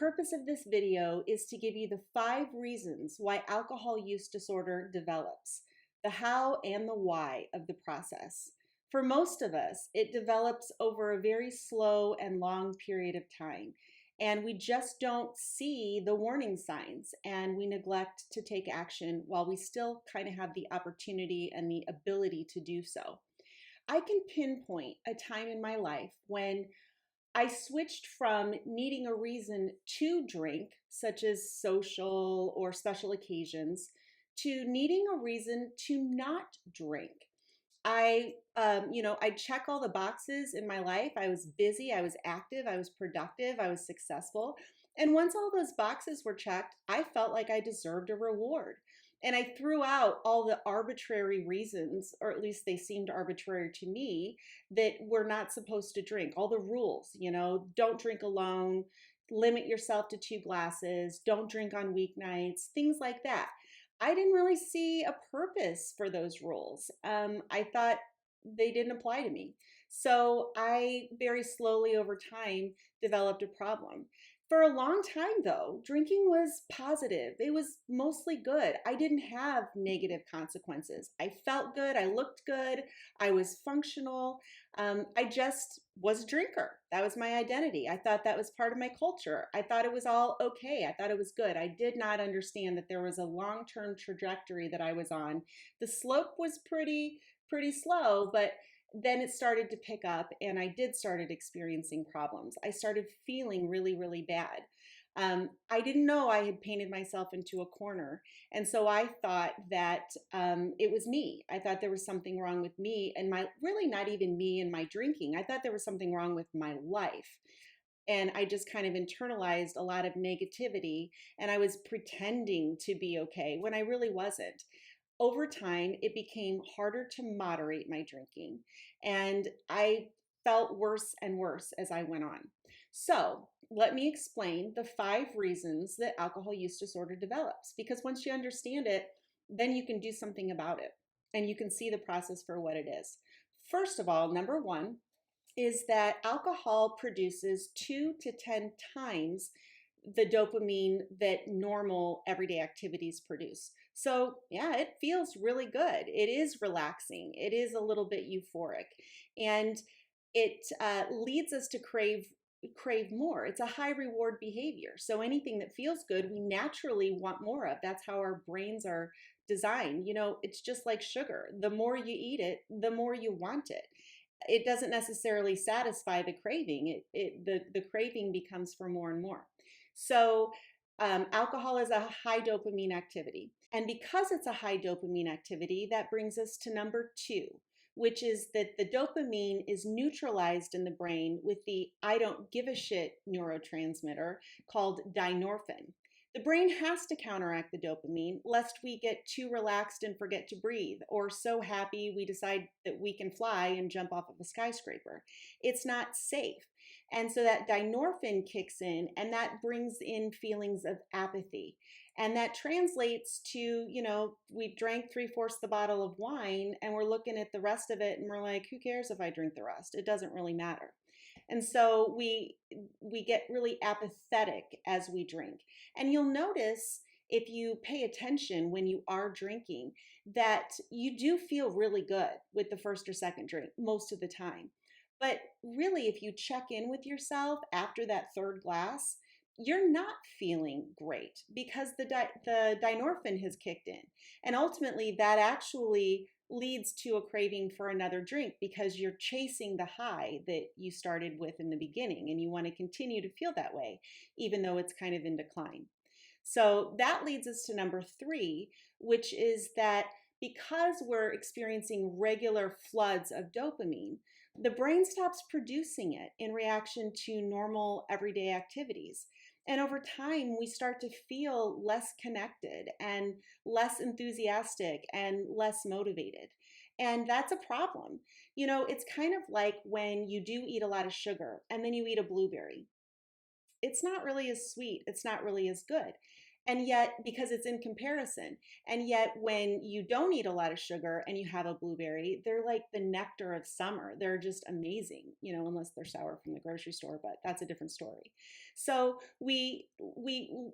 purpose of this video is to give you the 5 reasons why alcohol use disorder develops, the how and the why of the process. For most of us, it develops over a very slow and long period of time, and we just don't see the warning signs, and we neglect to take action while we still kind of have the opportunity and the ability to do so. I can pinpoint a time in my life when I switched from needing a reason to drink, such as social or special occasions, to needing a reason to not drink. I check all the boxes in my life. I was busy, I was active, I was productive, I was successful. And once all those boxes were checked, I felt like I deserved a reward. And I threw out all the arbitrary reasons, or at least they seemed arbitrary to me, that we're not supposed to drink. All the rules, don't drink alone, limit yourself to 2 glasses, don't drink on weeknights, things like that. I didn't really see a purpose for those rules. I thought they didn't apply to me. So I very slowly over time developed a problem. For a long time, though, drinking was positive. It was mostly good. I didn't have negative consequences. I felt good. I looked good. I was functional. I just was a drinker. That was my identity. I thought that was part of my culture. I thought it was all okay. I thought it was good. I did not understand that there was a long-term trajectory that I was on. The slope was pretty slow, but then it started to pick up and I did started experiencing problems. I started feeling really, really bad. I didn't know I had painted myself into a corner. And so I thought that it was me. I thought there was something wrong with me and really not even me and my drinking. I thought there was something wrong with my life. And I just kind of internalized a lot of negativity and I was pretending to be okay when I really wasn't. Over time, it became harder to moderate my drinking, and I felt worse and worse as I went on. So, let me explain the 5 reasons that alcohol use disorder develops, because once you understand it, then you can do something about it and you can see the process for what it is. First of all, number 1 is that alcohol produces 2 to 10 times the dopamine that normal everyday activities produce. So, yeah, it feels really good. It is relaxing. It is a little bit euphoric. And it leads us to crave more. It's a high reward behavior. So anything that feels good, we naturally want more of. That's how our brains are designed. It's just like sugar. The more you eat it, the more you want it. It doesn't necessarily satisfy the craving. The craving becomes for more and more. So alcohol is a high dopamine activity. And because it's a high dopamine activity, that brings us to number 2, which is that the dopamine is neutralized in the brain with the I don't give a shit neurotransmitter called dynorphin. The brain has to counteract the dopamine lest we get too relaxed and forget to breathe, or so happy we decide that we can fly and jump off of a skyscraper. It's not safe. And so that dynorphin kicks in, and that brings in feelings of apathy. And that translates to, we drank 3/4 the bottle of wine and we're looking at the rest of it and we're like, who cares if I drink the rest? It doesn't really matter. And so we get really apathetic as we drink. And you'll notice if you pay attention when you are drinking that you do feel really good with the first or second drink most of the time. But really, if you check in with yourself after that 3rd glass, you're not feeling great because the dynorphin has kicked in. And ultimately, that actually leads to a craving for another drink because you're chasing the high that you started with in the beginning and you want to continue to feel that way, even though it's kind of in decline. So that leads us to number 3, which is that because we're experiencing regular floods of dopamine, the brain stops producing it in reaction to normal everyday activities. And over time, we start to feel less connected and less enthusiastic and less motivated. And that's a problem. It's kind of like when you do eat a lot of sugar and then you eat a blueberry. It's not really as sweet. It's not really as good. And yet, because it's in comparison, and yet when you don't eat a lot of sugar and you have a blueberry, they're like the nectar of summer. They're just amazing, unless they're sour from the grocery store, but that's a different story. So we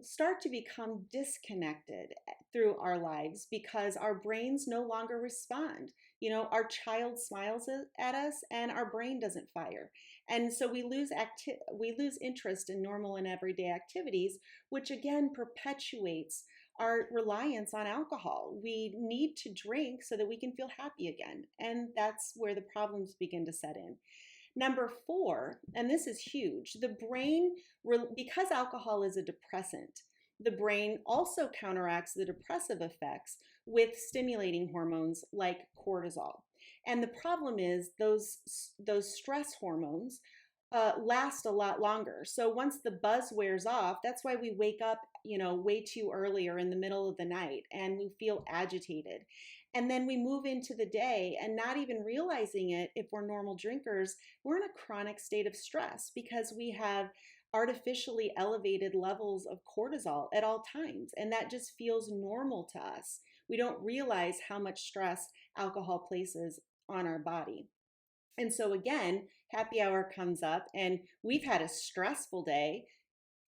start to become disconnected through our lives because our brains no longer respond. Our child smiles at us and our brain doesn't fire. And so we lose interest in normal and everyday activities, which again perpetuates our reliance on alcohol. We need to drink so that we can feel happy again. And that's where the problems begin to set in. Number four, and this is huge, the brain, because alcohol is a depressant, the brain also counteracts the depressive effects with stimulating hormones like cortisol. And the problem is those stress hormones last a lot longer. So once the buzz wears off, that's why we wake up, way too early or in the middle of the night and we feel agitated. And then we move into the day and not even realizing it, if we're normal drinkers, we're in a chronic state of stress because we have artificially elevated levels of cortisol at all times. And that just feels normal to us. We don't realize how much stress alcohol places on our body. And so again, happy hour comes up and we've had a stressful day,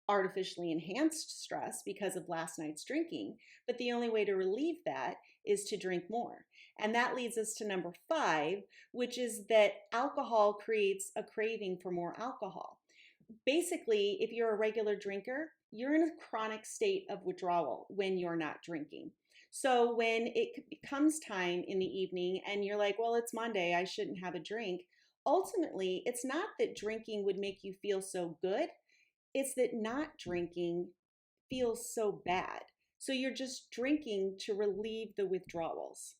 artificially enhanced stress because of last night's drinking. But the only way to relieve that is to drink more. And that leads us to number five, which is that alcohol creates a craving for more alcohol. Basically, if you're a regular drinker, you're in a chronic state of withdrawal when you're not drinking. So when it comes time in the evening and you're like, well, it's Monday, I shouldn't have a drink. Ultimately, it's not that drinking would make you feel so good, it's that not drinking feels so bad. So you're just drinking to relieve the withdrawals.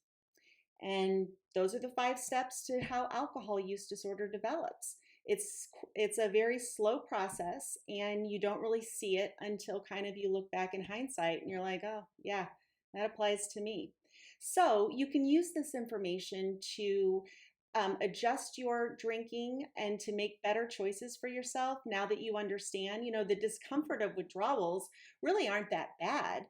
And those are the five steps to how alcohol use disorder develops. It's a very slow process and you don't really see it until kind of you look back in hindsight and you're like, "Oh, yeah, that applies to me." So, you can use this information to adjust your drinking and to make better choices for yourself now that you understand, the discomfort of withdrawals really aren't that bad.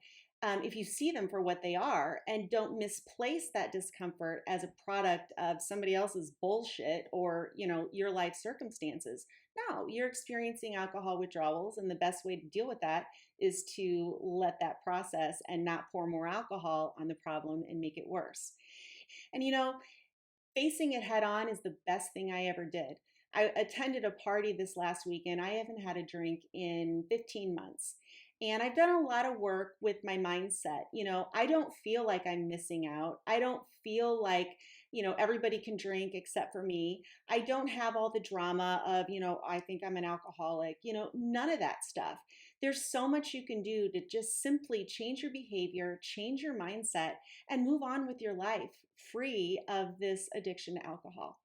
If you see them for what they are and don't misplace that discomfort as a product of somebody else's bullshit or your life circumstances. No, you're experiencing alcohol withdrawals and the best way to deal with that is to let that process and not pour more alcohol on the problem and make it worse. And facing it head on is the best thing I ever did. I attended a party this last weekend. I haven't had a drink in 15 months. And I've done a lot of work with my mindset. I don't feel like I'm missing out. I don't feel like, everybody can drink except for me. I don't have all the drama of, I think I'm an alcoholic, none of that stuff. There's so much you can do to just simply change your behavior, change your mindset, and move on with your life free of this addiction to alcohol.